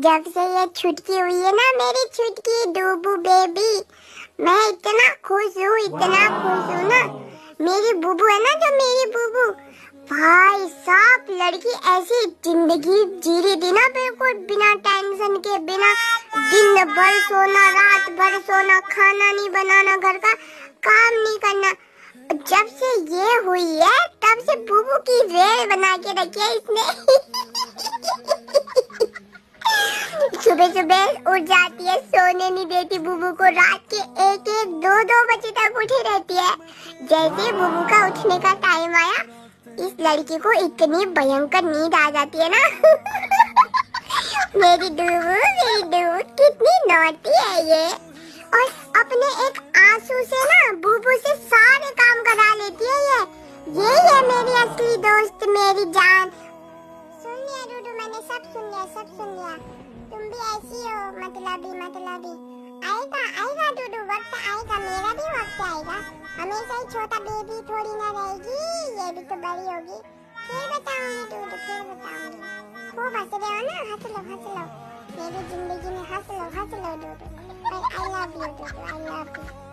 जब से ये छुटकी हुई है ना मेरी छुटकी डूबू बेबी, मैं इतना खुश हूँ ना। मेरी बुबू है ना जो मेरी बुबू, भाई साहब लड़की ऐसी जिंदगी जी रही थी ना बिल्कुल बिना टेंशन के, बिना दिन भर सोना रात भर सोना, खाना नहीं बनाना, घर का काम नहीं करना। जब से ये हुई है तब से बुबू की रेल बना के रखी है इसने। सुबह सुबह उठ जाती है, सोने नहीं देती बुबू को, रात के 1-1 2-2 बजे तक उठी रहती है। जैसे बुबू का उठने का टाइम आया, इस लड़की को इतनी भयंकर नींद आ जाती है ना। मेरी डूबू कितनी नॉटी है ये, और अपने एक आंसू से ना बुबू से सारे काम करा लेती है ये। यही है मेरी असली दोस्त, मेरी जान। सुन लिया डूडू, मैंने सब सुन लिया। तुम भी ऐसी हो मतलबी। आएगा डूडू, वक्त आएगा, मेरा भी वक्त आएगा। हमेशा ही छोटा बेबी थोड़ी ना रहेगी, ये भी तो बड़ी होगी। फिर बताऊंगी डूडू, फिर बताऊंगी। खूब हंस रहे हो ना, हंस लो। मेरी जिंदगी में हंस लो डूडू। I love you Dudu, I love you।